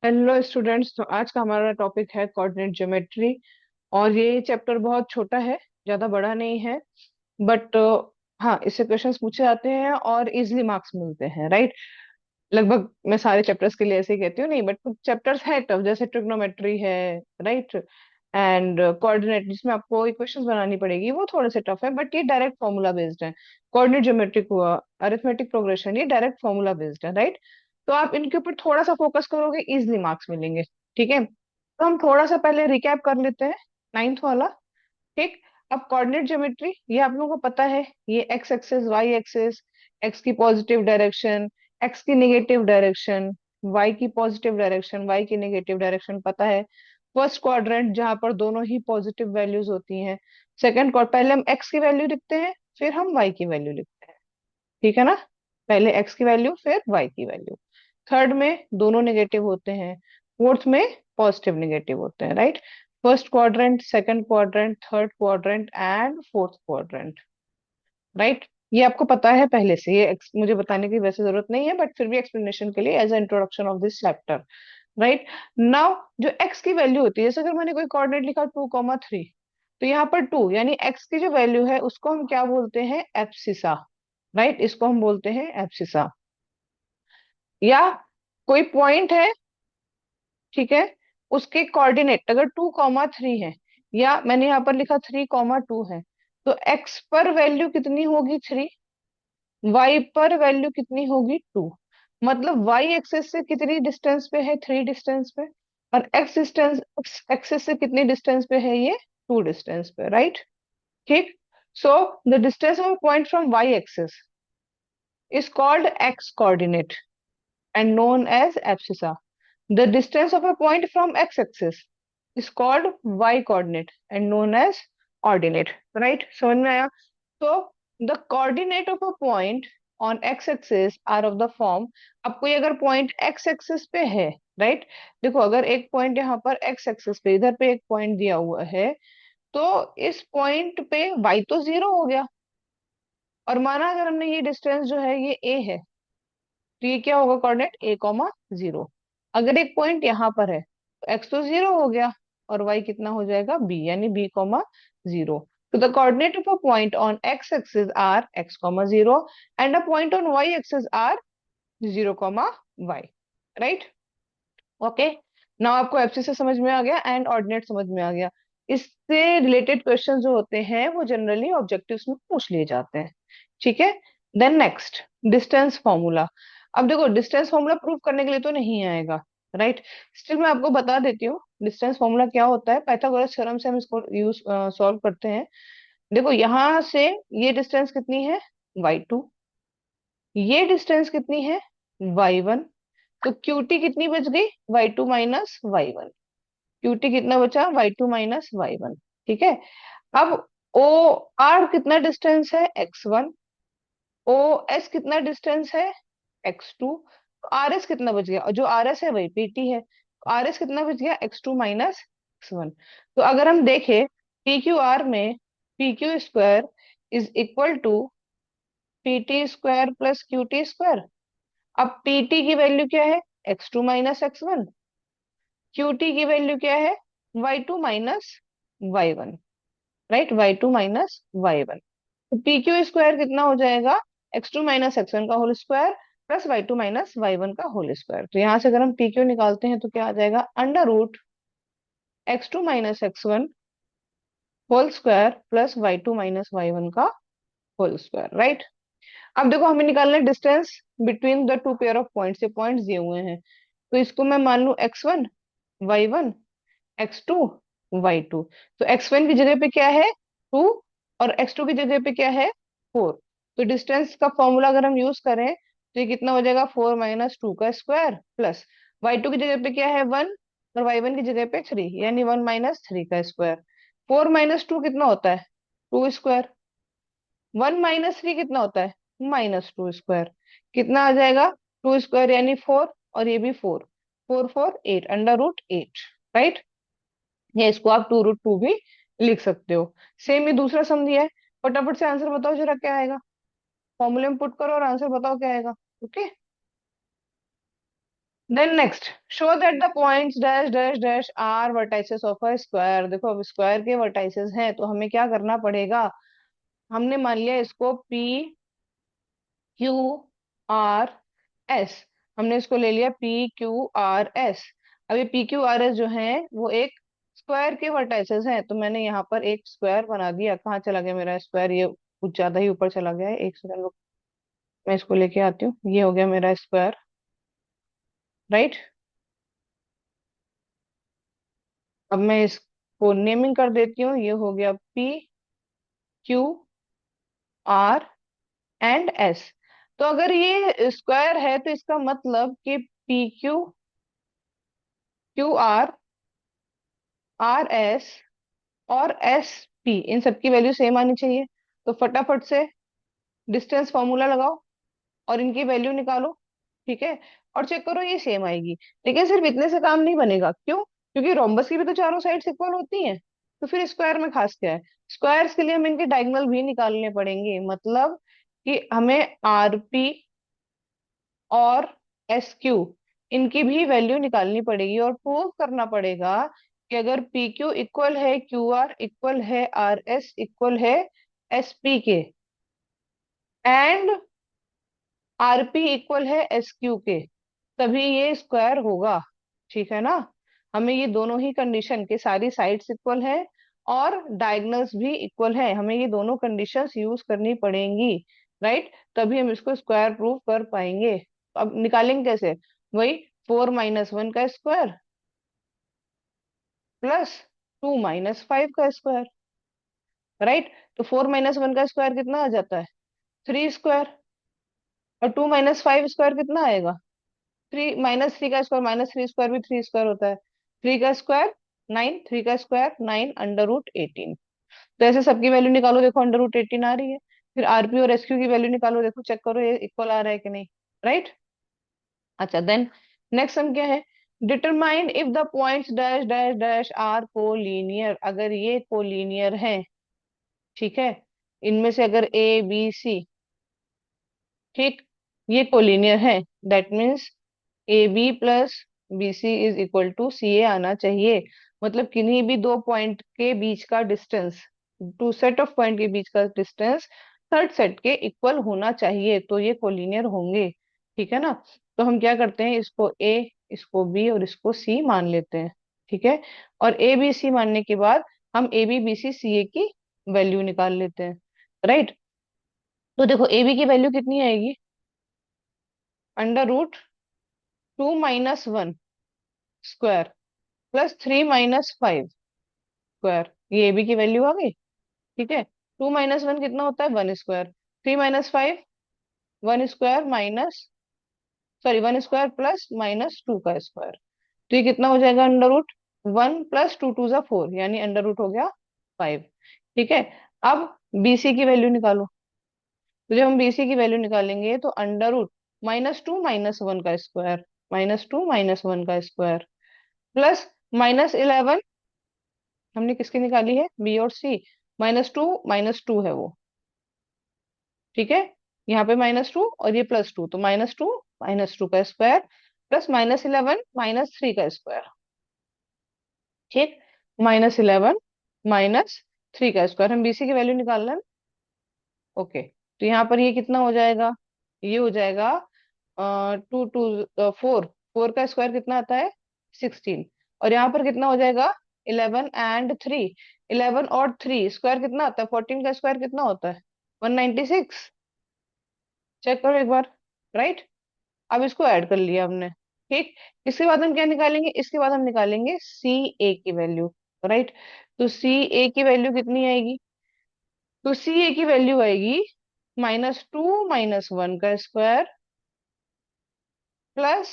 Hello students. तो आज का हमारा टॉपिक है कोऑर्डिनेट ज्योमेट्री। और ये चैप्टर बहुत छोटा है, ज्यादा बड़ा नहीं है। बट हाँ, इससे क्वेश्चंस पूछे जाते हैं और इजीली मार्क्स मिलते हैं, राइट। लगभग मैं सारे चैप्टर्स के लिए ऐसे ही कहती हूँ, नहीं बट कुछ चैप्टर्स है टफ, जैसे ट्रिग्नोमेट्री है, राइट। एंड कोऑर्डिनेट जिसमें आपको इक्वेशंस बनानी पड़ेगी, वो थोड़े से टफ है, बट ये डायरेक्ट फॉर्मूला बेस्ड है। कोऑर्डिनेट ज्योमेट्रिक हुआ, अरिथमेटिक प्रोग्रेशन, ये डायरेक्ट फॉर्मूला बेस्ड है, राइट। तो आप इनके ऊपर थोड़ा सा फोकस करोगे, इजिली मार्क्स मिलेंगे। ठीक है, तो हम थोड़ा सा पहले रिकैप कर लेते हैं, नाइन्थ वाला। ठीक। अब कोऑर्डिनेट ज्योमेट्री, ये आप लोगों को पता है, ये x axis, y axis, x की पॉजिटिव डायरेक्शन, एक्स की नेगेटिव डायरेक्शन, वाई की पॉजिटिव डायरेक्शन, वाई की नेगेटिव डायरेक्शन पता है। फर्स्ट क्वाड्रेंट जहां पर दोनों ही पॉजिटिव वैल्यूज होती हैं। सेकंड क्वाड्रेंट, पहले हम एक्स की वैल्यू लिखते हैं, फिर हम वाई की वैल्यू लिखते हैं। ठीक है ना। पहले एक्स की वैल्यू, फिर वाई की वैल्यू। थर्ड में दोनों नेगेटिव होते हैं, फोर्थ में पॉजिटिव नेगेटिव होते हैं, right. First quadrant, second quadrant, third quadrant and fourth quadrant, right. ये आपको पता है पहले से, ये मुझे बताने की वैसे जरूरत नहीं है, बट फिर भी एक्सप्लेनेशन के लिए as a introduction of this chapter, right. Now जो एक्स की वैल्यू होती है, जैसे अगर मैंने कोई कोऑर्डिनेट लिखा 2,3, तो यहाँ पर 2 यानी एक्स की जो वैल्यू है उसको हम क्या बोलते हैं, एब्सिसा, राइट। इसको हम बोलते हैं एब्सिसा। या कोई पॉइंट है, ठीक है, उसके कोऑर्डिनेट अगर 2,3 है, या मैंने यहाँ पर लिखा 3,2 है, तो एक्स पर वैल्यू कितनी होगी 3, वाई पर वैल्यू कितनी होगी 2। मतलब वाई एक्सेस से कितनी डिस्टेंस पे है, 3 डिस्टेंस पे। और एक्स डिस्टेंस, एक्सेस से कितनी डिस्टेंस पे है, ये 2 डिस्टेंस पे, राइट। ठीक। So the distance of point from y axis is called x coordinate and known as abscissa. The distance of a point from x-axis is called y-coordinate and known as ordinate. Right? समझ में आया? तो the coordinate of a point on x-axis are of the form. अब कोई अगर point x-axis पे है, right. देखो, अगर एक पॉइंट यहाँ पर x-axis पे, इधर पे एक पॉइंट दिया हुआ है, तो इस पॉइंट पे y तो 0 हो गया। और माना अगर हमने ये डिस्टेंस जो है ये a है, तो ये क्या होगा, कोऑर्डिनेट a,0। अगर एक पॉइंट यहाँ पर है, तो x तो 0 हो गया, और y कितना हो जाएगा, b, यानी b,0। तो the coordinate of a point on x axis are x,0 and a point on y axis are 0,y, right. Okay. Now आपको एब्सिस से समझ में आ गया एंड ऑर्डिनेट समझ में आ गया। इससे रिलेटेड क्वेश्चन जो होते हैं वो जनरली ऑब्जेक्टिव्स में पूछ लिए जाते हैं। ठीक है। Then next, distance formula. अब देखो, डिस्टेंस फॉर्मूला प्रूव करने के लिए तो नहीं आएगा, राइट। स्टिल मैं आपको बता देती हूँ डिस्टेंस फॉर्मूला क्या होता है। पाइथागोरस थ्योरम से हम इसको यूज सॉल्व करते हैं। देखो, यहाँ से ये डिस्टेंस कितनी है, y2। ये डिस्टेंस कितनी है, y1। तो क्यूटी कितनी बच गई, y2 - y1। क्यूटी कितना बचा, y2 - y1। ठीक है। अब ओ आर कितना डिस्टेंस है, x1। ओ एस कितना डिस्टेंस है, x2। आर एस कितना बच गया, और जो आर एस है वही पीटी है, आर एस कितना बच गया, x2 - x1। तो अगर हम देखें पी क्यू आर में, P Q square is equal to PT square plus QT square. अब पीटी की वैल्यू क्या है, x2 - x1। क्यूटी की वैल्यू क्या है, y2 - y1, right. y2 - y1। तो पी क्यू स्क्वायर कितना हो जाएगा, x2 - x1 का whole square plus y2 - y1 का होल स्क्वायर। तो यहाँ से अगर हम पी क्यू निकालते हैं तो क्या आ जाएगा, √x2 - x1 whole square plus y2 - y1 का होल स्क्वायर, राइट। अब देखो, हमें निकालना है distance between the two pair of points. ये पॉइंट्स दिए हुए हैं, तो इसको मैं मान लू x1 y1, x2 y2। तो x1 की जगह पे क्या है, 2, और x2 की जगह पे क्या है, 4। तो डिस्टेंस का फॉर्मूला अगर हम यूज करें तो ये कितना हो जाएगा, 4 - 2 का स्क्वायर प्लस y2 की जगह पे क्या है, 1, और y1 की जगह पे 3, यानी 1 - 3 का स्क्वायर। 4 - 2 कितना होता है, 2 स्क्वायर। 1 - 3 कितना होता है, -2 स्क्वायर। कितना आ जाएगा, 2 स्क्वायर यानी 4, और ये भी 4। 4 4 8, √8, राइट। या इसको आप 2√2 भी लिख सकते हो। सेम ही दूसरा सम दिया है। फटाफट से आंसर बताओ जरा, क्या आएगा। फॉर्मूले में पुट करो और आंसर बताओ क्या आएगा। Okay. Then next, show that the points dash dash dash are vertices of a square. देखो अब स्क्वायर के वर्टाइसेस हैं तो हमें क्या करना पड़ेगा। हमने मान लिया इसको पी क्यू आर एस, हमने इसको ले लिया पी क्यू आर एस। अब ये पी क्यू आर एस जो है वो एक स्क्वायर के वर्टाइसेस हैं, तो मैंने यहाँ पर एक स्क्वायर बना दिया। कहाँ चला गया मेरा स्क्वायर, ये कुछ ज्यादा ही ऊपर चला गया है, एक सेकंड रुक, मैं इसको लेके आती हूँ। ये हो गया मेरा स्क्वायर, राइट। अब मैं इसको नेमिंग कर देती हूँ, ये हो गया P Q are and S. तो अगर ये स्क्वायर है तो इसका मतलब कि P Q Q R R S और एस पी, इन सबकी वैल्यू सेम आनी चाहिए। तो फटाफट से डिस्टेंस फॉर्मूला लगाओ और इनकी वैल्यू निकालो, ठीक है। और चेक करो ये सेम आएगी। लेकिन सिर्फ इतने से काम नहीं बनेगा, क्यों? क्योंकि रोम्बस की भी तो चारों साइड्स इक्वल होती हैं। तो फिर स्क्वायर में खास क्या है। स्क्वायर्स के लिए हमें इनके डायगोनल भी निकालने पड़ेंगे, मतलब कि हमें आर पी और एस क्यू, इनकी भी वैल्यू निकालनी पड़ेगी और प्रूव करना पड़ेगा कि अगर पी क्यू इक्वल है क्यू आर इक्वल है आर एस इक्वल है एस पी के, एंड आरपी इक्वल है एस क्यू के, तभी ये स्क्वायर होगा, ठीक है ना। हमें ये दोनों ही कंडीशन के, सारी साइड्स इक्वल है और डायगोनल्स भी इक्वल है, हमें ये दोनों कंडीशंस यूज करनी पड़ेंगी, राइट। तभी हम इसको स्क्वायर प्रूव कर पाएंगे। अब निकालेंगे कैसे, वही 4 - 1 का स्क्वायर प्लस 2 - 5 का स्क्वायर, राइट। तो 4 - 1 का स्क्वायर कितना आ जाता है, 3 स्क्वायर। और 2 - 5 स्क्वायर कितना आएगा, 3 - 3 का स्क्वायर, -3 स्क्वायर भी 3 स्क्वायर होता है। 3 का स्क्वायर 9, 3 का स्क्वायर 9 √18। तो ऐसे सबकी वैल्यू निकालो, देखो √18 आ रही है। फिर आरपी और एसक्यू की वैल्यू निकालो, देखो चेक करो ये इक्वल आ रहा है कि नहीं, राइट। अच्छा देन नेक्स्ट सम क्या है, determine if the points dash dash dash are collinear. अगर ये कोलीनियर है, ठीक है, इनमें से अगर ए बी सी, ठीक, ये कोलीनियर है, that means A B plus B C is equal to C A आना चाहिए। मतलब किन्हीं भी दो पॉइंट के बीच का distance, two set of point के बीच का डिस्टेंस थर्ड सेट के इक्वल होना चाहिए, तो ये कोलिनियर होंगे, ठीक है ना। तो हम क्या करते हैं, इसको ए, इसको बी और इसको सी मान लेते हैं, ठीक है। और ए बी सी मानने के बाद हम ए बी बी सी सी ए की वैल्यू निकाल लेते हैं, राइट। तो देखो ए बी की वैल्यू कितनी आएगी, √2 - 1 स्क्वायर प्लस 3 - 5 स्क्वायर, ये बी की वैल्यू आ गई, ठीक है। 2 - 1 कितना होता है, 1 square. 3 - 5 1 square minus, sorry 1 square plus -2 का स्क्वायर। तो ये कितना हो जाएगा, √1 प्लस 2 × 2 = 4, यानी अंडर रूट हो गया 5, ठीक है। अब बीसी की वैल्यू निकालो। तो जब हम बीसी की वैल्यू निकालेंगे तो -2 - 1 का स्क्वायर, -2 - 1 का स्क्वायर प्लस -11, हमने किसकी निकाली है, बी और सी, -2 - 2 है वो, ठीक है। यहाँ पे -2 और ये +2, तो -2 का स्क्वायर प्लस -11 -3 का स्क्वायर, ठीक। -11 -3 का स्क्वायर, हम बीसी की वैल्यू निकाल रहे हैं, ओके। तो यहाँ पर ये कितना हो जाएगा, ये हो जाएगा 4, 4 का स्क्वायर कितना आता है, 16। और यहाँ पर कितना हो जाएगा, 11 and 3, 11 और 3 स्क्वायर कितना आता है, 14 का स्क्वायर कितना होता है, 196। चेक करो एक बार, राइट। अब इसको ऐड कर लिया हमने, ठीक। इसके बाद हम क्या निकालेंगे, इसके बाद हम निकालेंगे सी ए की वैल्यू, राइट। तो सी ए की वैल्यू कितनी आएगी, तो सी ए की वैल्यू आएगी -2 - 1 का स्क्वायर प्लस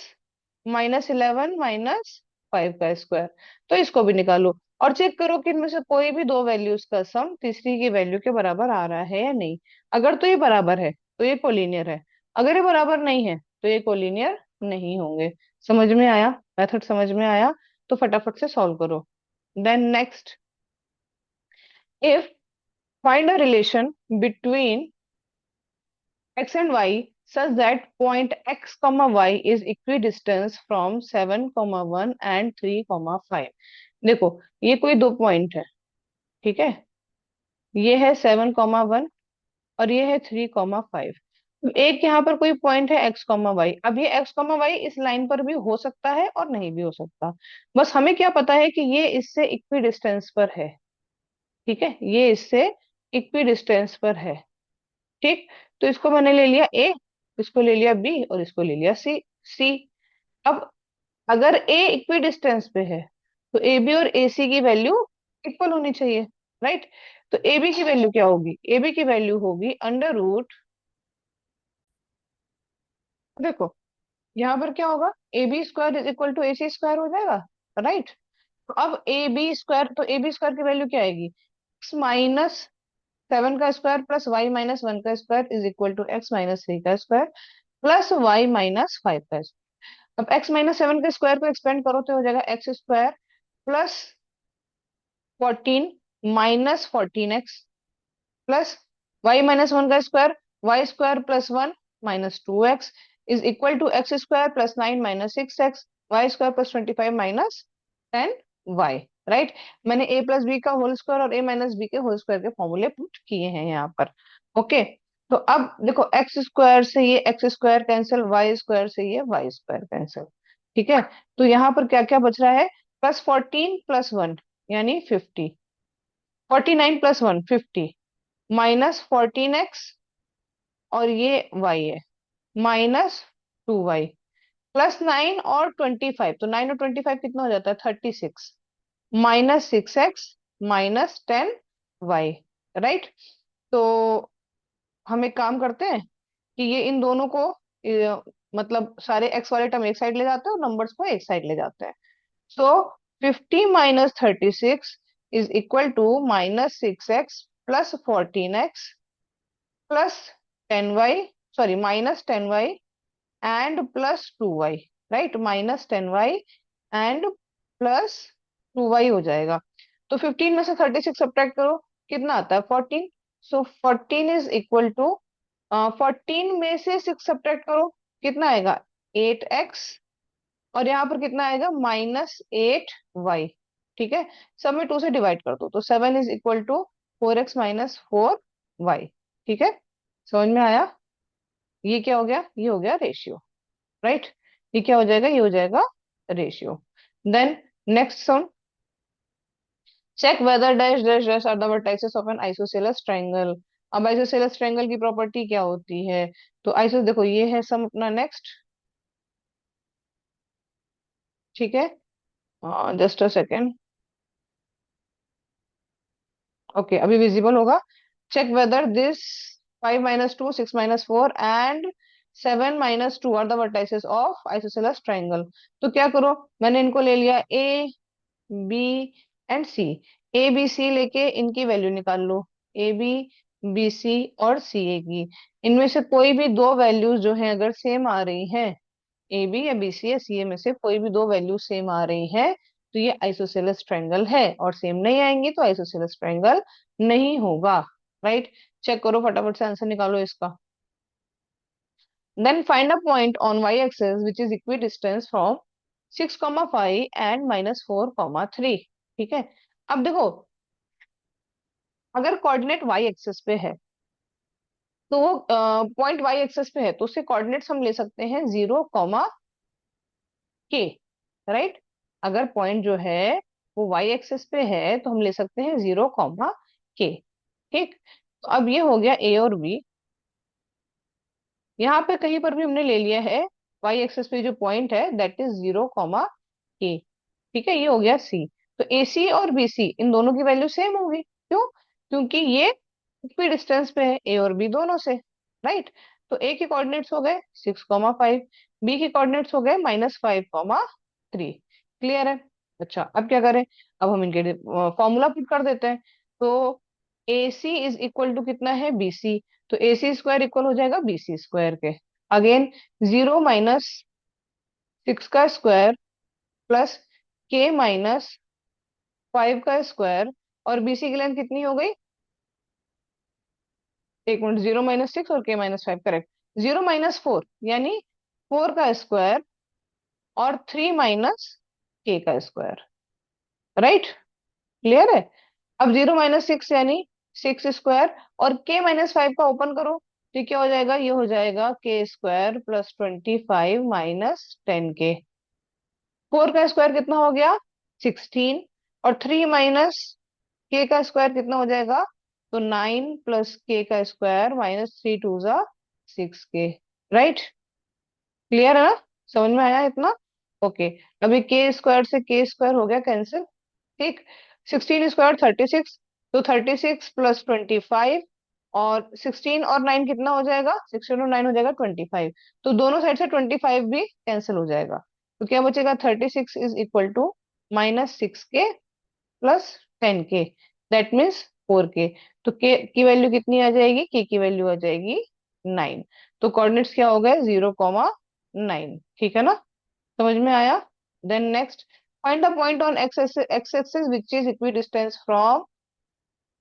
-11 -5 का स्क्वायर। तो इसको भी निकालो और चेक करो कि इनमें से कोई भी दो वैल्यूज का सम तीसरी की वैल्यू के बराबर आ रहा है या नहीं। अगर तो ये बराबर है तो ये कोलिनियर है, अगर ये बराबर नहीं है तो ये कोलिनियर नहीं होंगे। समझ में आया, मेथड समझ में आया, तो फटाफट से सॉल्व करो। Then next, if find a relation between x and y such that point x comma y is equidistant from 7,1 and 3,5। देखो, ये कोई दो पॉइंट है, ठीक है। ये है 7,1 और ये है 3,5। एक यहाँ पर कोई पॉइंट है एक्स कॉमा वाई। अब ये एक्स कॉमा वाई इस लाइन पर भी हो सकता है और नहीं भी हो सकता। बस हमें क्या पता है कि ये इससे इक्वी डिस्टेंस पर है, ठीक है, ये इससे इक्वी डिस्टेंस पर है। ठीक, तो इसको मैंने ले लिया ए, इसको ले लिया बी और इसको ले लिया सी। सी। अब अगर ए इक्वी डिस्टेंस पे है तो ए बी और ए सी की वैल्यू इक्वल होनी चाहिए, राइट। तो ए बी की वैल्यू क्या होगी? ए बी की वैल्यू होगी अंडर रूट, देखो यहाँ पर क्या होगा, A B square is equal to A C square हो जाएगा, राइट। तो अब ए बी स्क्वायर, तो ए बी स्क्वायर की वैल्यू क्या आएगी? एक्स माइनस 7 का स्क्वायर प्लस वाई माइनस 1 का square is equal to x minus 3 का स्क्वायर प्लस वाई माइनस 5 का स्क्वायर। अब एक्स माइनस 7 के स्क्वायर को एक्सपेंड करो तो हो जाएगा x square plus 14 minus 14 x plus y minus 1 का square, y square plus 1 minus 2 x is equal to x square plus 9 minus 6 x, y square plus 25 minus 10 y, right. मैंने A plus B का whole square और A minus B के whole square के फॉर्मूले put किए हैं यहाँ पर। ओके, तो अब देखो एक्स स्क्वायर से ये x square cancel, y square से ये वाई स्क्वायर कैंसिल, ठीक है। तो यहाँ पर क्या क्या बच रहा है? +14 + 1 यानी 50, 49 + 1 50 माइनस 14 एक्स और ये वाई है माइनस 2 वाई प्लस 9 और 25, तो 9 और 25 कितना हो जाता है? 36 minus 6 x minus 10 y, right. तो हम एक काम करते हैं कि ये इन दोनों को मतलब सारे एक्स वाले टर्म एक साइड ले जाते हैं और नंबर्स को एक साइड ले जाते हैं। So 50 - 36 is equal to -6 x plus 14 x plus 10 y, sorry -10 y and plus 2 y, right. -10 y and plus 2 y हो जाएगा। तो 15 में से 36 सब्ट्रैक्ट करो, कितना आता है? 14। सो 14 इज इक्वल टू, 14 में से 6 सब्ट्रैक्ट करो, कितना आएगा? 8 एक्स और यहाँ पर कितना आएगा? -8 वाई, ठीक है। सब में 2 से डिवाइड कर दो तो 7 is equal to 4 x minus 4 y, ठीक है। समझ में आया? ये क्या हो गया? ये हो गया रेशियो, राइट। ये क्या हो जाएगा? ये हो जाएगा ratio. Then next sum, check whether dash dash dash are the vertices of an isosceles triangle. अब आइसोसेलेस ट्रायंगल की प्रॉपर्टी क्या होती है? तो आइसो, देखो ये है सम अपना नेक्स्ट, ठीक है। जस्ट अ सेकेंड, ओके, अभी विजिबल होगा। Check whether this 5 - 2 6 - 4 and 7 - 2 are the vertices of isosceles triangle. तो क्या करो, मैंने इनको ले लिया A B and C. A B C लेके इनकी वैल्यू निकाल लो, ए बी बी सी और सी ए की। इनमें से कोई भी दो वैल्यूज जो है अगर सेम आ रही हैं, ए बी या बी सी या सी ए में से कोई भी दो वैल्यू सेम आ रही है तो ये आइसोसेलेस ट्रायंगल है, और सेम नहीं आएंगी तो आइसोसेलेस ट्रायंगल नहीं होगा, राइट। चेक करो, फटाफट से आंसर निकालो इसका। Then find a point on y axis which is equidistant from 6,5 and -4,3, ठीक है। अब देखो, अगर कोऑर्डिनेट वाई एक्सिस पे है तो वो पॉइंट वाई एक्सिस पे है तो उसके कोऑर्डिनेट्स हम ले सकते हैं 0, के, राइट। अगर पॉइंट जो है वो वाई एक्सिस पे है तो हम ले सकते हैं 0, के, ठीक। तो अब ये हो गया ए और बी। यहाँ पे कहीं पर भी हमने ले लिया है वाई एक्सिस पे जो पॉइंट है दैट इज 0, के, ठीक है। ये हो गया सी। तो ए सी और बी सी इन दोनों की वैल्यू सेम होगी, क्यों? क्योंकि ये इक्वी डिस्टेंस पे है ए और बी दोनों से, राइट। तो ए के कोऑर्डिनेट्स हो गए 6,5, बी के कोऑर्डिनेट्स हो गए -5,3। क्लियर है? अच्छा, अब क्या करें? अब हम इनके फॉर्मूला पुट कर देते हैं। तो A C is equal to कितना है? B C. तो ए सी स्क्वायर इक्वल हो जाएगा बी सी स्क्वायर के। अगेन 0 - 6 का स्क्वायर प्लस के - 5 का स्क्वायर, और बीसी की लेंथ कितनी हो गई? एक मिनट, 0 - 6 और के - 5, करेक्ट। 0 - 4 यानी 4 का स्क्वायर और 3 - K का स्क्वायर। राइट, क्लियर है। अब 0 - 6 यानी 6 स्क्वायर, और K - 5 का ओपन करो, तो क्या हो जाएगा, ये हो जाएगा K² + 25 - 10K। 4 का स्क्वायर कितना हो गया, 16, और 3 - K का स्क्वायर कितना हो जाएगा, तो 9 + K का स्क्वायर -3 × 2 = 6K। राइट, क्लियर है ना, समझ में आया इतना। ओके, अभी K² से K² हो गया कैंसिल। ठीक, 16 स्क्वायर 36, तो 36 + 25, और 16 और 9 कितना हो जाएगा, 16 और 9 हो जाएगा 25। तो दोनों साइड से 25 भी कैंसिल हो जाएगा, तो क्या बचेगा, 36 = -6K + 10K, that means 4K। तो के की वैल्यू कितनी आ जाएगी, के की वैल्यू आ जाएगी 9। तो कोऑर्डिनेट्स क्या हो गए, 0, 9। ठीक है ना, समझ में आया। Then next, find the point on x axis which is equidistant from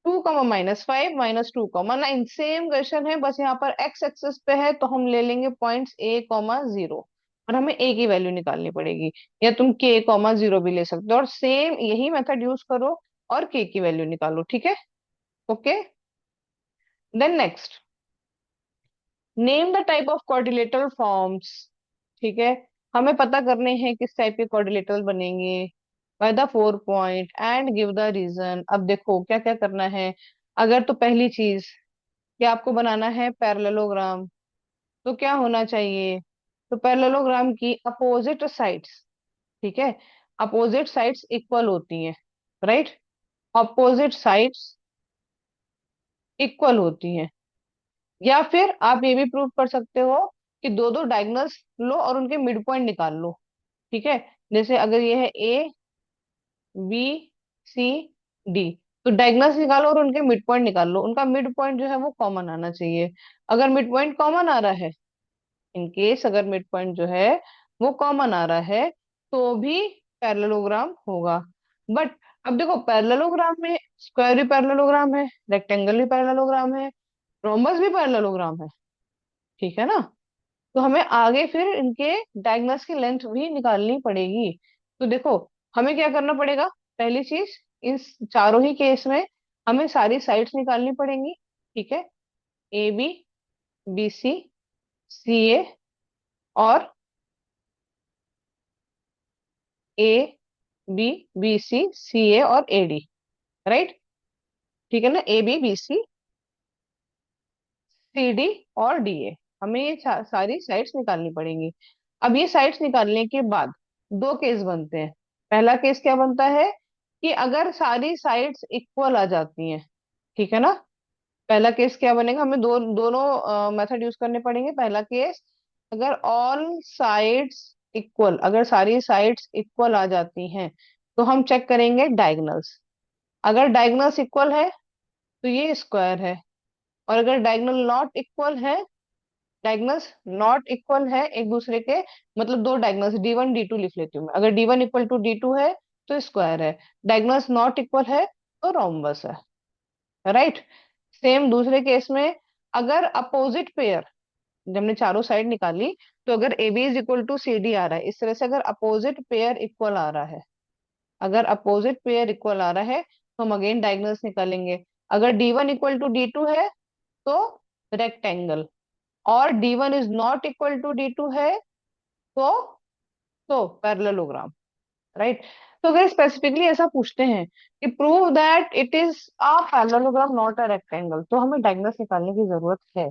2, -5 - 2, -9। Same question है, बस यहाँ पर एक्स एक्सिस पे है, तो हम ले लेंगे पॉइंट्स A, 0, और हमें ए की वैल्यू निकालनी पड़ेगी। या तुम K, 0 भी ले सकते हो, और सेम यही मेथड यूज करो और के की वैल्यू निकालो। ठीक है, okay. Then next, name the type of quadrilateral forms. ठीक है, हमें पता करने हैं किस टाइप के क्वाड्रिलेटरल बनेंगे। By the 4 point and give the reason. अब देखो क्या क्या करना है। अगर तो पहली चीज कि आपको बनाना है पैरेललोग्राम, तो क्या होना चाहिए, तो पैरेललोग्राम की अपोजिट साइड्स, ठीक है, अपोजिट साइड्स इक्वल होती हैं। राइट, अपोजिट साइड्स इक्वल होती हैं। या फिर आप ये भी प्रूव कर सकते हो कि दो दो डायगोनल्स लो और उनके मिड पॉइंट निकाल लो। ठीक है, जैसे अगर ये है A, B, C, D, तो डायगोनल्स निकालो और उनके मिड पॉइंट निकाल लो, उनका मिड पॉइंट जो है वो कॉमन आना चाहिए। अगर मिड पॉइंट कॉमन आ रहा है, इन केस अगर मिड पॉइंट जो है वो कॉमन आ रहा है, तो भी पैरेललोग्राम होगा। बट अब देखो, पैरेललोग्राम में स्क्वायर भी पैरेललोग्राम है, रेक्टेंगल भी पैरेललोग्राम है, रोम्बस भी पैरेललोग्राम है। ठीक है ना, तो हमें आगे फिर इनके डायगोनल्स की लेंथ भी निकालनी पड़ेगी। तो देखो, हमें क्या करना पड़ेगा, पहली चीज, इन चारों ही केस में हमें सारी साइड्स निकालनी पड़ेंगी। ठीक है, AB, BC, CA, और AB, BC, CA और AD। राइट, ठीक है ना, AB, BC, CD और DA, हमें ये सारी साइड्स निकालनी पड़ेंगी। अब ये साइड्स निकालने के बाद दो केस बनते हैं। पहला केस क्या बनता है, कि अगर सारी साइड्स इक्वल आ जाती हैं। ठीक है ना, पहला केस क्या बनेगा, हमें दोनों मेथड यूज करने पड़ेंगे। पहला केस, अगर ऑल साइड्स इक्वल, अगर सारी साइड्स इक्वल आ जाती हैं, तो हम चेक करेंगे डायगोनल्स। अगर डायगोनल्स इक्वल है तो ये स्क्वायर है, और अगर डायगोनल नॉट इक्वल है, डायगोनल्स नॉट इक्वल है एक दूसरे के, मतलब दो डायगोनल्स D1 D2 लिख लेती हूँ मैं, अगर D1 = D2 है तो स्क्वायर है, डायगोनल्स नॉट इक्वल है तो रोम्बस है। राइट, सेम दूसरे केस में, अगर अपोजिट पेयर, जब हमने चारों साइड निकाली, तो अगर AB = CD आ रहा है, इस तरह से अगर अपोजिट पेयर इक्वल आ रहा है, अगर अपोजिट पेयर इक्वल आ रहा है, तो हम अगेन डायगोनल्स निकालेंगे। अगर D1 = D2 है तो रेक्टेंगल, और D1 is not equal to D2 है तो पैरेललोग्राम। राइट, तो अगर स्पेसिफिकली ऐसा पूछते हैं कि prove that it is a parallelogram not a rectangle, तो हमें डायगोनल्स निकालने की जरूरत है।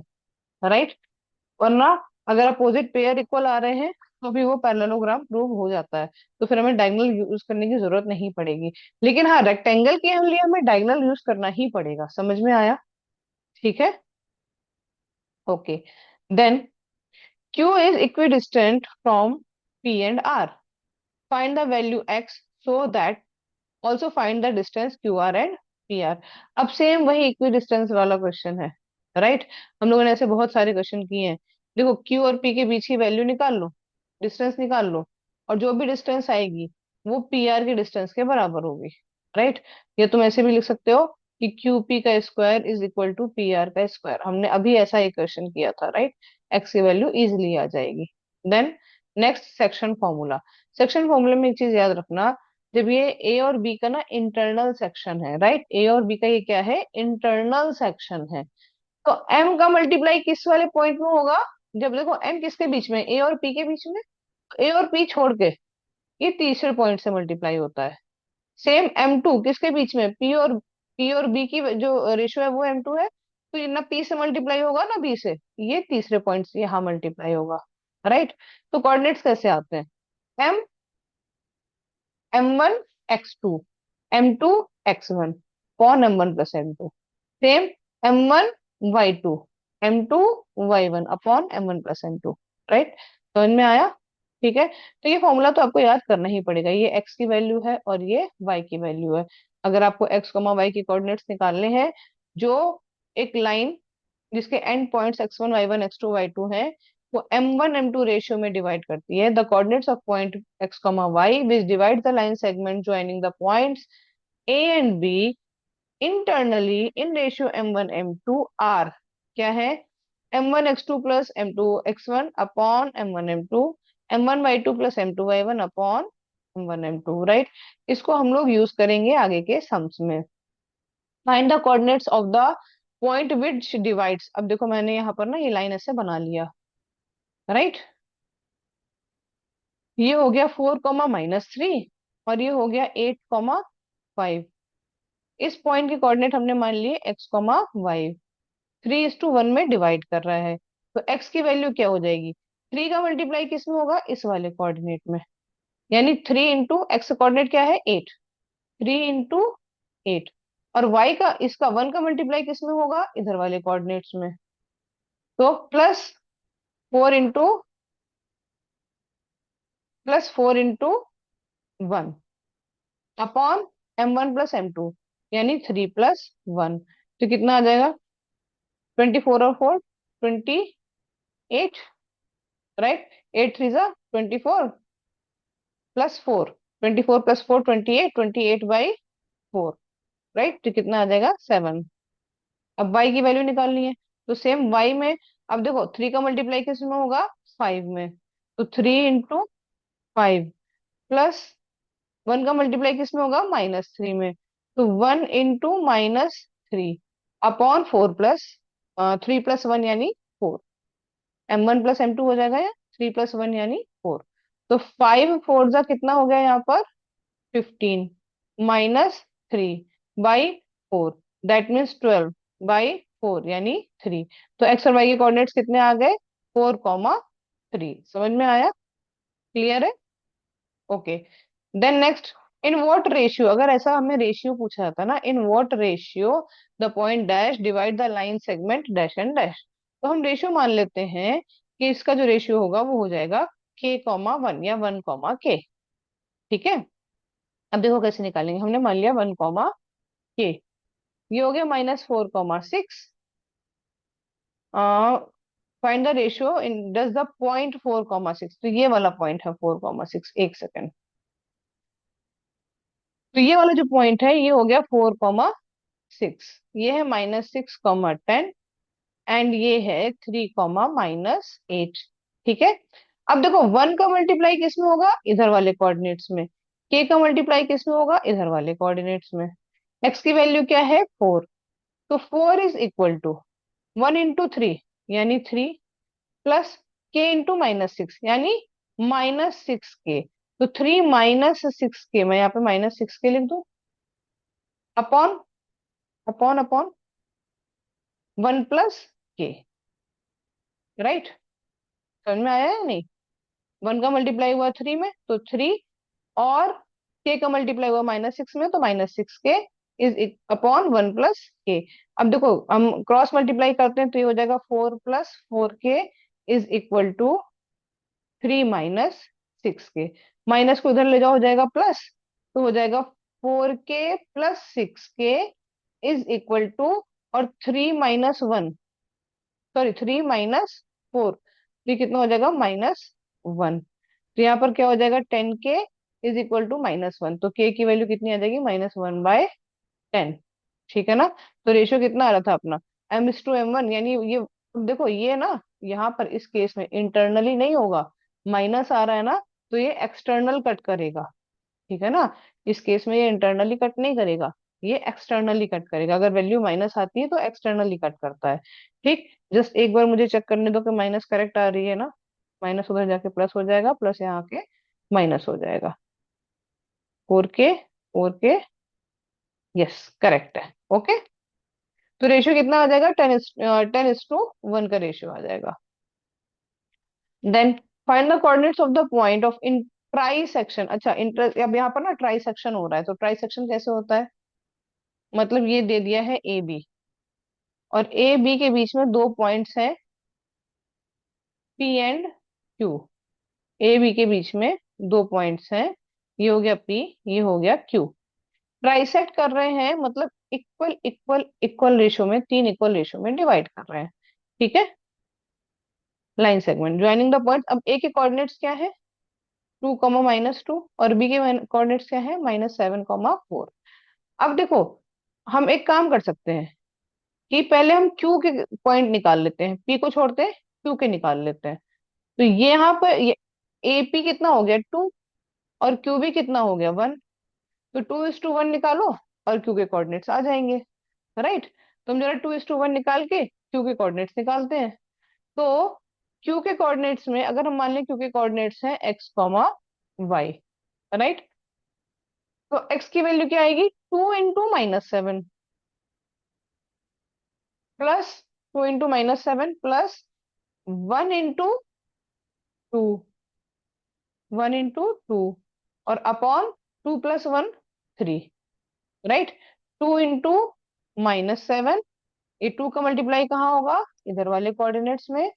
राइट, वरना अगर अपोजिट पेयर इक्वल आ रहे हैं तो भी वो पैरेललोग्राम प्रूव हो जाता है, तो फिर हमें डायगोनल यूज करने की जरूरत नहीं पड़ेगी। लेकिन हाँ, रेक्टेंगल के लिए हमें डायगोनल यूज करना ही पड़ेगा। समझ में आया, ठीक है, okay. Then Q is equidistant from P and R. Find the value X so that also find the distance QR and PR। अब सेम वही इक्विडिस्टेंस वाला क्वेश्चन है। राइट, हम लोगों ने ऐसे बहुत सारे क्वेश्चन किए हैं। देखो, Q और P के बीच की वैल्यू निकाल लो, डिस्टेंस निकाल लो, और जो भी डिस्टेंस आएगी वो PR के डिस्टेंस के बराबर होगी। राइट, या तुम ऐसे भी लिख सकते हो कि QP का square is equal to PR का स्क्वायर। हमने अभी ऐसा एक क्वेश्चन किया था। राइट, एक्स की वैल्यू इजिली आ जाएगी। Then next section formula. Section formula में एक चीज याद रखना, जब ये ए और बी का ना इंटरनल सेक्शन है, राइट, ए और बी का ये क्या है, इंटरनल सेक्शन है, तो एम का मल्टीप्लाई किस वाले पॉइंट में होगा, जब देखो एम किसके बीच में, ए और पी के बीच में, ए और पी छोड़ के ये तीसरे पॉइंट से मल्टीप्लाई होता है। सेम एम टू किसके बीच में, पी और बी की जो रेशियो है वो एम टू है, तो ये ना पी से मल्टीप्लाई होगा ना बी से, ये तीसरे पॉइंट से यहाँ मल्टीप्लाई होगा, राइट। तो कोऑर्डिनेट्स कैसे आते हैं, M m1 x2, m2 x1 कौन m1 plus m2, same m1 y2, m2 y1 upon m1 plus m2, right. समझ में आया, ठीक है। तो ये फॉर्मूला तो आपको याद करना ही पड़ेगा, ये x की वैल्यू है और ये y की वैल्यू है। अगर आपको x, y की कोऑर्डिनेट्स निकालने हैं, जो एक लाइन जिसके and points x1 y1 x2 y2 हैं, वो m1 m2 रेशियो में डिवाइड करती है। The coordinates of point x, y which divide the line segment joining the points a and b internally in ratio m1 m2 are, क्या है, m1 x2 plus m2 x1 upon m1 m2, m1 y2 plus m2 y1 upon m1 m2, right. इसको हम लोग use करेंगे आगे के sums में। Find the coordinates of the point which divides, अब देखो मैंने यहाँ पर ना ये लाइन ऐसे बना लिया, राइट। ये हो गया 4 - 3 और ये हो गया 8 5। इस पॉइंट के कोऑर्डिनेट हमने मान लिए x, y, 3:1 में डिवाइड कर रहा है, तो x की वैल्यू क्या हो जाएगी, 3 का मल्टीप्लाई किस में होगा, इस वाले कोऑर्डिनेट में, यानी 3 × x कोऑर्डिनेट क्या है 8, 3 × 8, और y का इसका 1 का मल्टीप्लाई किस में होगा, इधर वाले कोऑर्डिनेट्स में, तो +4 × 1 अपॉन m1 प्लस m2, यानी 3 + 1, तो कितना आ जाएगा, 24 और 4 28, राइट, 8 3 = 24 +4, 24 + 4 28, 28/4, राइट, तो कितना आ जाएगा 7। अब y की वैल्यू निकालनी है, तो सेम y में, अब देखो 3 का मल्टीप्लाई किस में होगा, 5 में, तो 3 × 5 प्लस 1 का मल्टीप्लाई किस में होगा, -3 में, तो 1 × -3 अपॉन 3 + 1 यानी 4, m1 प्लस m2 हो जाएगा, या 3 + 1 यानी 4, तो 5 4 कितना हो गया यहाँ पर 15 -3/4, दैट मीन्स 12/4 यानी 3। तो एक्स और वाई के कोऑर्डिनेट्स कितने आ गए, 4 3। समझ में आया, क्लियर है, okay. Then next, in what ratio, अगर ऐसा हमें रेशियो पूछा जाता ना, in what ratio the point dash divide the line segment dash and dash, तो हम रेशियो मान लेते हैं कि इसका जो रेशियो होगा वो हो जाएगा k, 1 या 1, ठीक है। अब देखो कैसे निकालेंगे, हमने मान लिया 1, ये हो गया -4, 6, find the ratio in does the point 4, 6, तो ये वाला पॉइंट है 4, 6, एक सेकेंड, तो ये वाला जो पॉइंट है ये हो गया 4, 6, ये है -6, 10 एंड ये है 3, -8, ठीक है। अब देखो 1 का मल्टीप्लाई किस में होगा, इधर वाले कोऑर्डिनेट्स में, k का मल्टीप्लाई किस में होगा, इधर वाले कोऑर्डिनेट्स में, x की वैल्यू क्या है 4, तो 4 = 1 × 3 यानी 3, प्लस k × -6 यानी -6k, तो 3 - 6k, मैं यहाँ पे -6k लिख दूं, upon upon upon 1 + k, right. समझ में आया या नहीं, 1 का मल्टीप्लाई हुआ 3 में तो 3, और k का मल्टीप्लाई हुआ -6 में तो -6k इज अपॉन 1 + k। अब देखो हम क्रॉस मल्टीप्लाई करते हैं तो ये हो जाएगा 4 + 4k = 3 - 6k, माइनस को इधर ले जाओ हो जाएगा प्लस, तो हो जाएगा 4k + 6k और 3 - 1, सॉरी 3 - 4, ये कितना हो जाएगा -1, तो यहाँ पर क्या हो जाएगा 10k = -1, तो k की वैल्यू कितनी आ जाएगी -1/10, ठीक है ना। तो रेशियो कितना आ रहा था अपना, m/m1, यानी ये अब देखो ये ना, यहाँ पर इस केस में इंटरनली नहीं होगा, माइनस आ रहा है ना, तो ये एक्सटर्नल कट करेगा। ठीक है ना, इस केस में ये इंटरनली कट नहीं करेगा, ये एक्सटर्नली कट करेगा। अगर वैल्यू माइनस आती है तो एक्सटर्नली कट करता है। ठीक, जस्ट एक बार मुझे चेक करने दो कि माइनस करेक्ट आ रही है ना। माइनस उधर जाके प्लस हो जाएगा, प्लस यहाँ के माइनस हो जाएगा। 4 के यस करेक्ट है। ओके, तो रेशियो कितना आ जाएगा, 10:1 का रेशियो आ जाएगा। Then find the coordinates of the point of in trisection. अच्छा, इंटर अब यहाँ पर ना ट्राई सेक्शन हो रहा है, तो ट्राई सेक्शन कैसे होता है, मतलब ये दे दिया है ए बी, और ए बी के बीच में दो पॉइंट्स हैं, P and Q. A B के बीच में दो पॉइंट्स हैं, ये हो गया पी, ये हो गया क्यू। ट्राइसेक्ट कर रहे हैं, मतलब इक्वल इक्वल इक्वल रेशो में, तीन इक्वल रेशो में डिवाइड कर रहे हैं। ठीक है, line segment joining the point. अब ए के कोऑर्डिनेट्स क्या है, 2, -2, और बी के कोऑर्डिनेट्स क्या है, -7, 4। अब देखो, हम एक काम कर सकते हैं कि पहले हम क्यू के पॉइंट निकाल लेते हैं, पी को छोड़ते हैं, क्यू के निकाल लेते हैं। तो ये यहाँ पर ए पी कितना हो गया 2, और क्यू भी कितना हो गया 1। तो 2:1 निकालो, और क्यू के कोऑर्डिनेट्स आ जाएंगे। राइट, तुम जरा 2:1 निकाल के क्यू के कोऑर्डिनेट्स निकालते हैं। तो क्यू के कोऑर्डिनेट्स में अगर हम मान लें क्यू के कोऑर्डिनेट्स हैं x, y, राइट, तो x की वैल्यू क्या आएगी, 2 × -7 प्लस 2 × -7 प्लस 1 × 2, 1 × 2, और अपॉन 2 + 1 3। राइट, 2 × -7, ये 2 का मल्टीप्लाई कहाँ होगा, इधर वाले कोऑर्डिनेट्स में।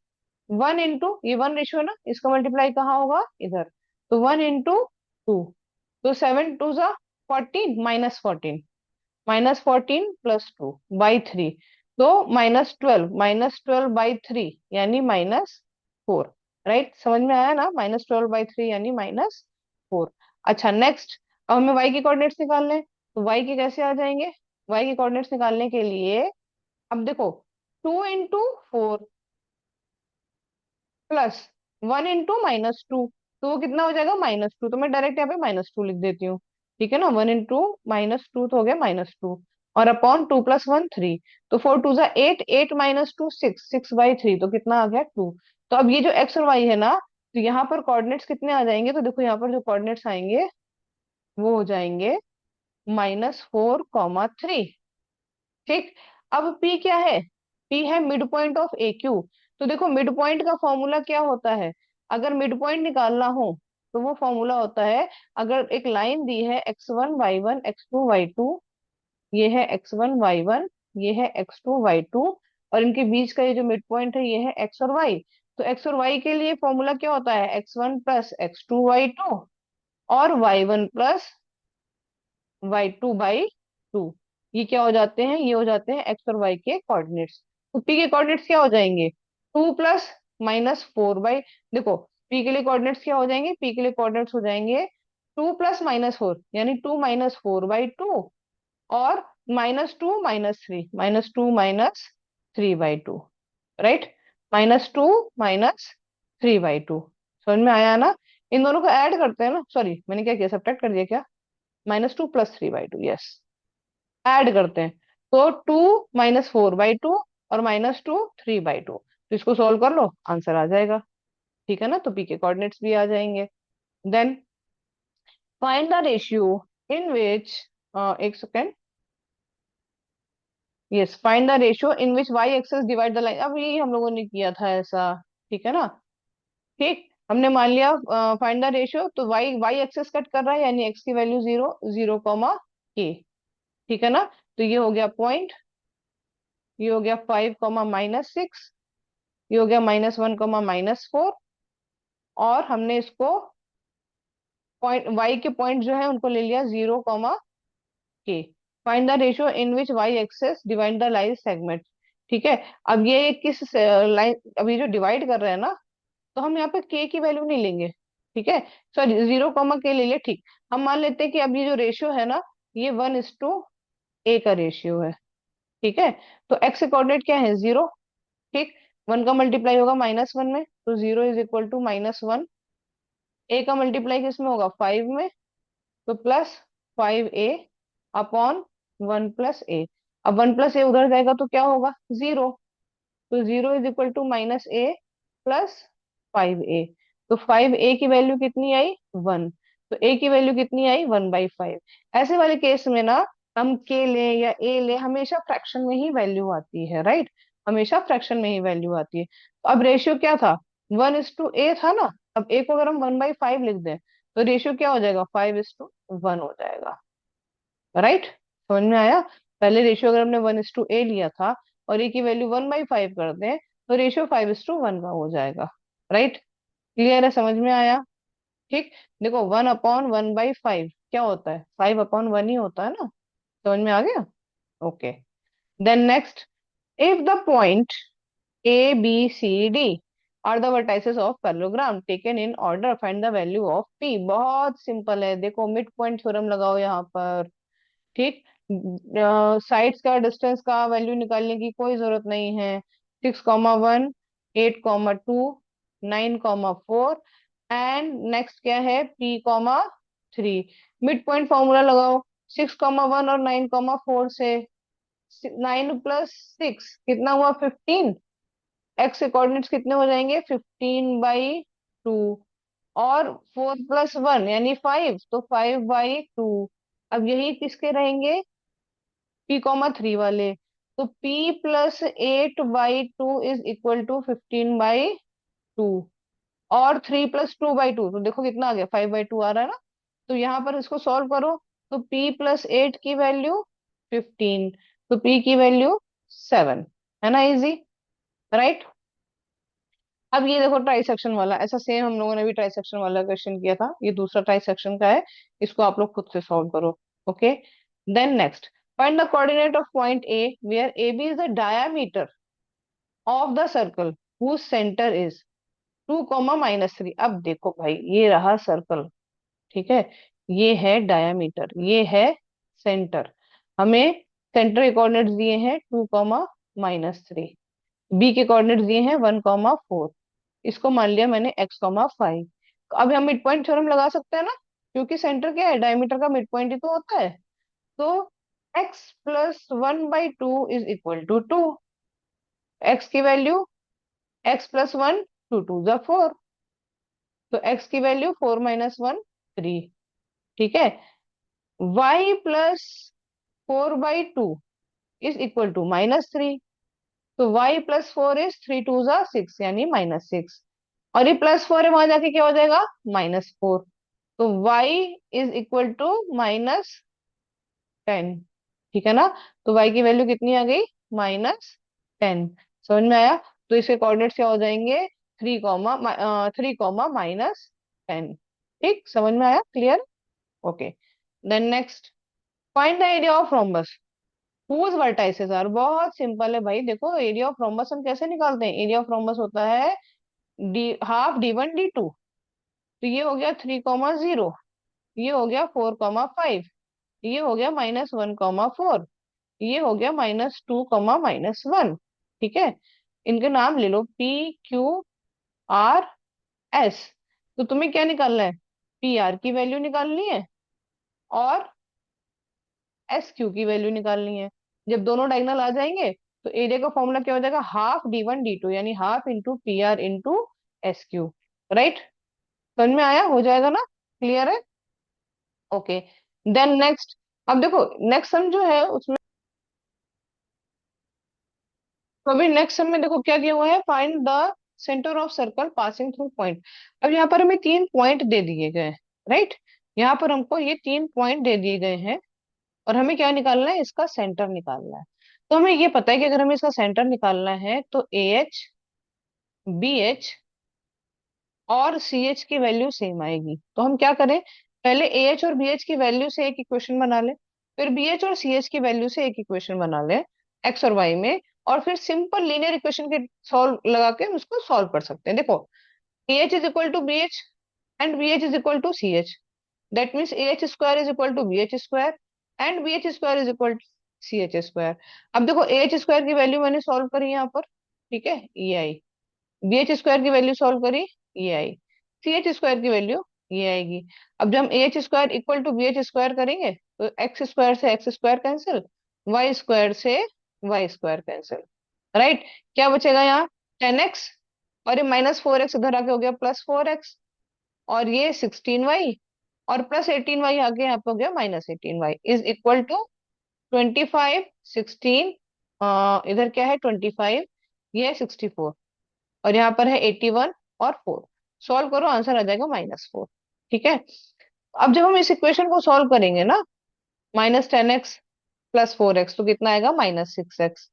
1 × ये 1 रेशियो है ना, इसका मल्टीप्लाई कहाँ होगा, इधर। तो 1 × 2, तो 7 × 2 = 14, -14, -14 + 2/3, तो -12 यानी -4। राइट, समझ में आया ना, -12/3 यानी -4। अच्छा नेक्स्ट, अब हमें y के कोऑर्डिनेट्स निकालने हैं, तो y के कैसे आ जाएंगे, y के कोऑर्डिनेट्स निकालने के लिए, अब देखो, 2 × 4 प्लस 1 × -2, तो वो कितना हो जाएगा, -2। तो मैं डायरेक्ट यहाँ पे -2 लिख देती हूँ। ठीक है ना, 1 × -2 तो हो गया -2, और अपॉन 2 + 1 3, तो 4 × 2 = 8, 8 - 2 6, 6/3, तो कितना आ गया 2। तो अब ये जो एक्स और वाई है ना, तो यहाँ पर कोऑर्डिनेट्स कितने आ जाएंगे, तो देखो यहाँ पर जो कोऑर्डिनेट्स आएंगे वो हो जाएंगे -4, 3। ठीक, अब P क्या है, P है mid point of A Q. तो देखो मिड पॉइंट का फॉर्मूला क्या होता है, अगर मिड पॉइंट निकालना हो तो वो फॉर्मूला होता है, अगर एक लाइन दी है x1 y1 x2 y2, ये है x1 y1, ये है x2 y2, और इनके बीच का ये जो मिड पॉइंट है ये है x और y। तो x और y के लिए फॉर्मूला क्या होता है, x1 + x2 y2, और y1 + y2/2। ये क्या हो जाते हैं, ये हो जाते हैं एक्स और वाई के कोऑर्डिनेट्स। तो पी के कोऑर्डिनेट्स क्या हो जाएंगे, 2 + -4 देखो पी के लिए कोऑर्डिनेट्स क्या हो जाएंगे, पी के लिए कोऑर्डिनेट्स हो जाएंगे 2 + -4 यानी 2 - 4/2, और -2 - 3, -2 - 3/2। राइट, -2 - 3/2। समझ में आया ना, इन दोनों को ऐड करते हैं ना, सॉरी मैंने क्या किया, सब्ट्रैक्ट कर दिया क्या, -2 + 3/2, यस, ऐड करते हैं। तो 2 - 4/2 और -2 3/2, तो इसको सोल्व कर लो, आंसर आ जाएगा। ठीक है ना, तो पी के कोऑर्डिनेट्स भी आ जाएंगे। Then find the ratio in which, एक second, yes, find the ratio in which Y axis divide the line. अब ये हम लोगों ने किया था ऐसा, ठीक है ना। ठीक, हमने मान लिया फाइंड द रेशियो, तो वाई वाई एक्सेस कट कर रहा है, यानी एक्स की वैल्यू 0, 0, ठीक है ना। तो ये हो गया पॉइंट, ये हो गया 5, -6, ये हो गया -1, -4, और हमने इसको पॉइंट वाई के पॉइंट जो है उनको ले लिया 0, find the ratio in which Y axis divide the line segment. ठीक है, अब ये किस लाइन, अब ये जो डिवाइड कर रहे हैं ना, तो हम यहाँ पे के की वैल्यू नहीं लेंगे। ठीक है, सॉरी 0, के ले लिए। ठीक, हम मान लेते हैं कि अब ये जो रेशियो है ना, ये 1:a का रेशियो है। ठीक है, तो एक्स कोऑर्डिनेट क्या है 0। ठीक, 1 का मल्टीप्लाई होगा -1 में, तो 0 इज इक्वल टू -1। ए का मल्टीप्लाई किस में होगा, 5 में, तो +5a अपॉन 1 + a। अब 1 + a उधर जाएगा तो क्या होगा, 0। तो 0 is equal to -a +5a। तो 5a की वैल्यू कितनी आई, 1। तो a की वैल्यू कितनी आई, 1/5। ऐसे वाले केस में ना, हम k लें या a लें, हमेशा फ्रैक्शन में ही वैल्यू आती है, राइट। हमेशा फ्रैक्शन में ही वैल्यू आती है। तो अब रेशियो क्या था, 1:a था ना। अब a को अगर हम 1/5 लिख दें, तो रेशियो क्या हो जाएगा, 5:1 हो जाएगा, राइट। समझ में आया। पहले रेशियो अगर हमने 1:a लिया था और ए की वैल्यू 1/5 कर दें, तो रेशियो 5:1 का हो जाएगा, राइट। क्लियर है, समझ में आया। ठीक। देखो 1/1/5 क्या होता है, 5/1 ही होता है ना। समझ में आ गया। Okay. Then next, if the point ABCD are the vertices of parallelogram taken in order, find the value of P। बहुत सिंपल है, देखो मिड पॉइंट थ्योरम लगाओ यहाँ पर। ठीक। साइड्स का डिस्टेंस का वैल्यू निकालने की कोई जरूरत नहीं है। 6,1, 8,2, 9,4 एंड नेक्स्ट क्या है, P,3। मिड पॉइंट फॉर्मूला लगाओ 6,1 और 9,4 से। 9 + 6 कितना हुआ, 15। एक्स के कोऑर्डिनेट्स कितने हो जाएंगे, 15/2। और 4 + 1 यानी 5, तो 5/2। अब यही किसके रहेंगे, P,3 वाले। तो P + 8/2 इज इक्वल टू 15/2। और 3 + 2/2, तो देखो कितना आ गया, 5/2 आ रहा है ना। तो यहाँ पर इसको सॉल्व करो। तो P + 8 की वैल्यू 15, तो P की वैल्यू 7, है ना, इजी, राइट। अब ये देखो ट्राइसेक्शन वाला, ऐसा सेम हम लोगों ने भी ट्राइसेक्शन वाला क्वेश्चन किया था, ये दूसरा ट्राइसेक्शन का है। इसको आप लोग खुद से सॉल्व करो। Okay. Then next, find the coordinate of point A where A B is the diameter of the circle whose centre is 2, -3। अब देखो भाई, ये रहा सर्कल, ठीक है। ये है डायामीटर, ये है सेंटर। हमें सेंटर के कोऑर्डिनेट्स दिए हैं 2, -3। बी के कोऑर्डिनेट्स दिए हैं 1,4। इसको मान लिया मैंने x,5। अब हम मिड पॉइंट थ्योरम लगा सकते हैं ना, क्योंकि सेंटर क्या है, डायमीटर का मिड पॉइंट ही तो होता है। तो x + 1/2 is equal to 2। X की वैल्यू, x + 1, 2 × 2 = 4। तो x की वैल्यू 4 - 1 3। ठीक है। y + 4/2 is equal to -3। तो y + 4 इज 3 × 2 = 6 यानी -6। और ये +4 है, वहां जाके क्या हो जाएगा, -4। तो y इज इक्वल टू -10। ठीक है ना। तो y की वैल्यू कितनी आ गई, -10। समझ में आया। तो इसके कोऑर्डिनेट्स क्या हो जाएंगे, 3, -10। ठीक, समझ में आया, clear. Okay. Then next, find the area of rhombus whose vertices are. बहुत सिंपल है भाई, देखो एरिया ऑफ रोम्बस हम कैसे निकालते हैं। एरिया ऑफ रोम्बस होता है ½ d1 d2। तो ये हो गया 3,0, ये हो गया 4,5, ये हो गया -1,4, ये हो गया -2, -1। ठीक है। इनके नाम ले लो, PQRS। तो तुम्हें क्या निकालना है, PR की वैल्यू निकालनी है और SQ की वैल्यू निकालनी है। जब दोनों डायगोनल आ जाएंगे, तो एरिया का फॉर्मूला क्या हो जाएगा, ½ d1 d2 यानी half into PR into SQ, right. समझ में आया, हो जाएगा ना, क्लियर है। ओके। देन नेक्स्ट, अब देखो नेक्स्ट सम जो है उसमें, तो अभी नेक्स्ट सम में देखो क्या दिया हुआ है, find the centre of circle passing through point. अब यहाँ पर हमें 3 पॉइंट दे दिए गए, राइट। यहाँ पर हमको ये 3 पॉइंट दे दिए गए हैं और हमें क्या निकालना है, इसका सेंटर निकालना है। तो हमें ये पता है कि अगर हमें इसका सेंटर निकालना है तो AH, BH और CH की वैल्यू सेम आएगी। तो हम क्या करें, पहले AH और BH की वैल्यू से एक इक्वेशन बना ले, फिर BH और CH की वैल्यू से एक इक्वेशन बना ले एक्स और वाई में, और फिर सिंपल लीनियर इक्वेशन के सॉल्व लगा के हम उसको सॉल्व कर सकते हैं। देखो AH is equal to BH and BH is equal to CH। That means AH² is equal to BH² and BH² is equal to CH²। अब देखो AH² की वैल्यू मैंने सॉल्व करी यहाँ पर, ठीक है, ये आई। बी एच स्क्वायर की वैल्यू सॉल्व करी, ये आई। सी एच स्क्वायर की वैल्यू ये आएगी। अब जब हम A H square equal to B H square करेंगे तो एक्स स्क्वायर से x square cancel, y square से वाई स्क्वायर कैंसिल, राइट। क्या बचेगा यहाँ? 10x, और ये -4x इधर आके हो गया +4x, और ये 16y, और +18y आगे यहाँ पे हो गया -18y इज इक्वल टू 25, 16, इधर क्या है 25, ये है 64, और यहाँ पर है 81 और 4। सॉल्व करो, आंसर आ जाएगा -4। ठीक है। अब जब हम इस इक्वेशन को सॉल्व करेंगे ना, -10x +4x तो कितना आएगा? -6x,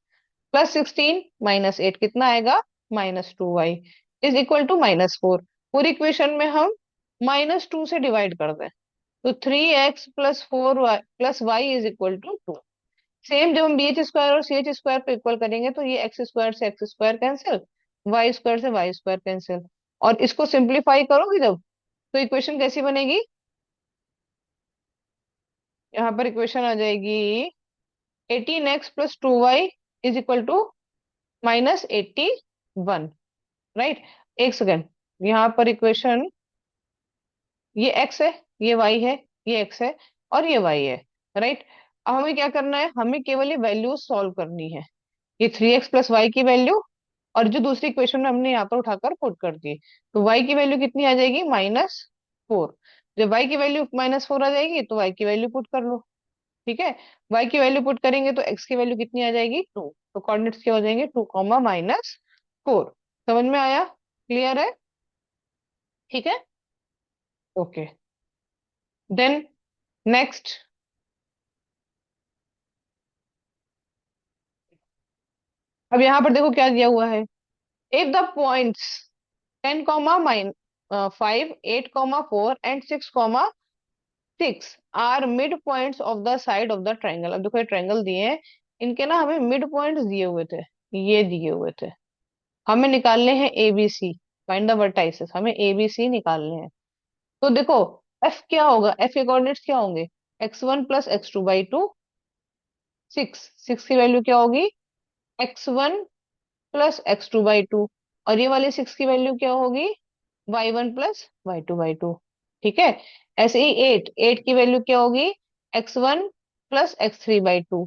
+16 -8 कितना आएगा? -2y is equal to -4। पूरी इक्वेशन में हम -2 से डिवाइड कर दें तो 3x +4y is equal to 2। Same जब हम बी एच स्क्वायर और सी एच स्क्वायर पे इक्वल करेंगे तो ये एक्स स्क्वायर से x square cancel, y square से वाई स्क्वायर कैंसिल, और इसको सिंप्लीफाई करोगे जब, तो इक्वेशन कैसी बनेगी? यहाँ पर इक्वेशन आ जाएगी 18x + 2y is equal to -81, right. एक सेकेंड, यहाँ पर इक्वेशन, ये x है, ये y है, ये x है, और ये y है, राइट। अब हमें क्या करना है? हमें केवल ये वैल्यूज सॉल्व करनी है, ये 3x + y की वैल्यू, और जो दूसरी इक्वेशन में हमने यहाँ पर उठाकर पुट कर दी, तो y की वैल्यू कितनी आ जाएगी? -4। जब y की वैल्यू -4 आ जाएगी तो y की वैल्यू पुट कर लो। ठीक है, y की वैल्यू पुट करेंगे तो x की वैल्यू कितनी आ जाएगी? 2। तो कोऑर्डिनेट्स क्या हो जाएंगे? 2, -4। समझ में आया? क्लियर है? ठीक है, ओके। देन नेक्स्ट, अब यहाँ पर देखो क्या दिया हुआ है। If the points 10, 5, 8, 4 and 6, are mid points of the side of the triangle. अब देखो ये ट्राइंगल दिए हैं, इनके ना हमें मिड पॉइंट्स दिए हुए थे, ये दिए हुए थे, हमें निकालने हैं ABC, फाइंड द वर्टाइसेस, हमें ABC निकालने हैं। तो देखो F क्या होगा? F के कोऑर्डिनेट्स क्या होंगे? x1 + x2/2, 6 की वैल्यू क्या होगी? x1 + x2/2, और ये वाले 6 की वैल्यू क्या होगी? y1 + y2/2। ठीक है, ऐसे ही 8 की वैल्यू क्या होगी? x1 + x3/2,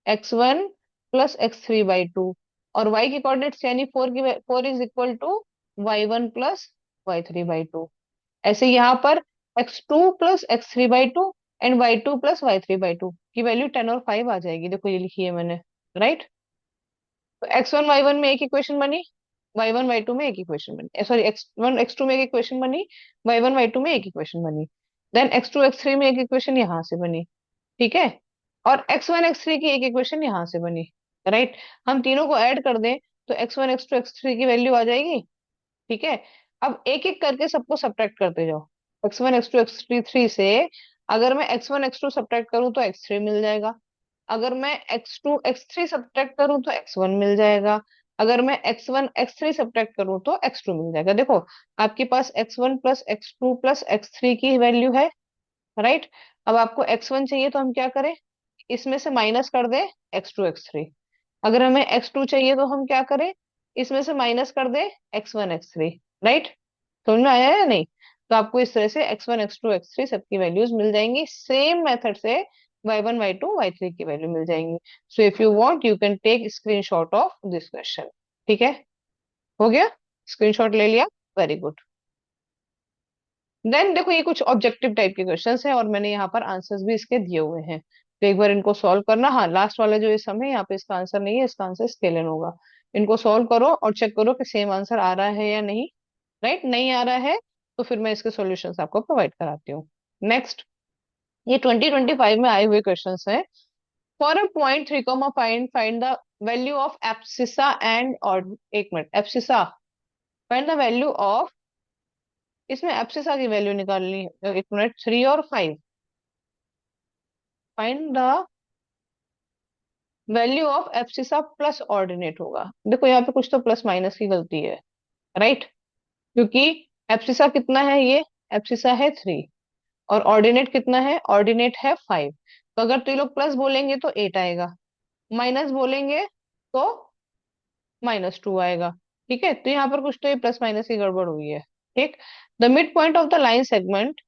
x1 + x3/2, और y के कोऑर्डिनेट्स यानी 4 is equal to y1 + y3/2। ऐसे यहाँ पर x2 + x3/2 and y2 + y3/2 की वैल्यू 10 और 5 आ जाएगी, देखो ये लिखी है मैंने, राइट। तो x1 y1 में एक इक्वेशन बनी, y1 y2 में एक इक्वेशन बनी, सॉरी x1 x2 में एक इक्वेशन बनी, y1 y2 में एक इक्वेशन बनी, देन x2 x3 में एक इक्वेशन यहाँ से बनी। ठीक है, और x1 x3 की एक इक्वेशन यहाँ से बनी, राइट। हम तीनों को ऐड कर दें तो x1 x2 x3 की वैल्यू आ जाएगी। ठीक है, अब एक एक करके सबको सब्ट्रैक्ट करते जाओ। x1 x2 x3 से अगर मैं x1 x2 सब्ट्रैक्ट करूं तो x3 मिल जाएगा, अगर मैं x2 x3 सब्ट्रैक्ट करूं तो x1 मिल जाएगा, अगर मैं x1 x3 सब्ट्रैक्ट करूं तो x2 मिल जाएगा। देखो आपके पास x1 + x2 + x3 की वैल्यू है, राइट। अब आपको x1 चाहिए तो हम क्या करें? इसमें से माइनस कर दें x2 x3। अगर हमें x2 चाहिए तो हम क्या करें? इसमें से माइनस कर दें x1 x3, राइट। समझ में आया या नहीं? तो आपको इस तरह से x1 x2 x3 सबकी वैल्यूज मिल जाएंगी, सेम मेथड से y1 y2 y3 की वैल्यू मिल जाएंगी। So if you want you can take screenshot of this question. ठीक है, हो गया, स्क्रीनशॉट ले लिया, वेरी गुड। देन देखो ये कुछ ऑब्जेक्टिव टाइप के क्वेश्चंस हैं और मैंने यहाँ पर आंसर्स भी इसके दिए हुए हैं, तो एक बार इनको सॉल्व करना। हाँ, लास्ट वाला जो ये सम है यहाँ पे इसका आंसर नहीं है, इसका आंसर स्केलन होगा। इनको सॉल्व करो और चेक करो कि सेम आंसर आ रहा है या नहीं, राइट। नहीं आ रहा है तो फिर मैं इसके सॉल्यूशंस आपको प्रोवाइड कराती हूँ। नेक्स्ट, ये 2025 में आए हुए क्वेश्चंस हैं। For a point 3, find find the value of abscissa and, और एक minute, abscissa, find the value of, इसमें एब्सिसा की वैल्यू निकालनी है, एक मिनट, 3 और 5, find the value of abscissa plus ordinate होगा। देखो यहाँ पे कुछ तो प्लस माइनस की गलती है, राइट, क्योंकि एब्सिसा कितना है? ये एब्सिसा है 3, और ऑर्डिनेट कितना है? ऑर्डिनेट है 5। तो अगर तो ये लोग प्लस बोलेंगे तो 8 आएगा, माइनस बोलेंगे तो -2 आएगा। ठीक है, तो यहाँ पर कुछ तो ये प्लस माइनस की गड़बड़ हुई है। ठीक। The mid point of the line segment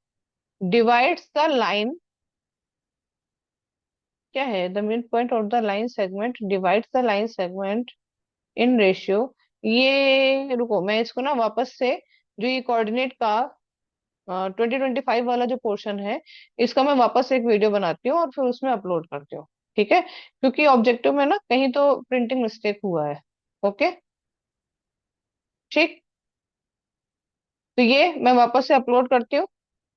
divides the line, क्या है, the mid point of the line segment divides the line segment in ratio. ये रुको, मैं इसको ना वापस से, जो ये कोऑर्डिनेट का 2025 वाला जो पोर्शन है, इसका मैं वापस से एक वीडियो बनाती हूँ और फिर उसमें अपलोड करती हूँ। ठीक है, क्योंकि ऑब्जेक्टिव में ना कहीं तो प्रिंटिंग मिस्टेक हुआ है। ओके। ठीक। तो ये मैं वापस से अपलोड करती हूँ।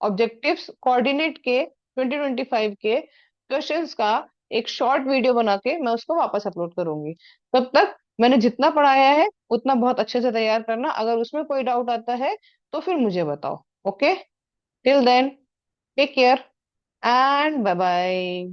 ऑब्जेक्टिव्स कोऑर्डिनेट के 2025 के क्वेश्चंस का एक शॉर्ट वीडियो बना के मैं उसको वापस अपलोड करूंगी। तब तक मैंने जितना पढ़ाया है उतना बहुत अच्छे से तैयार करना। अगर उसमें कोई डाउट आता है तो फिर मुझे बताओ। Okay. Till then, take care and bye bye.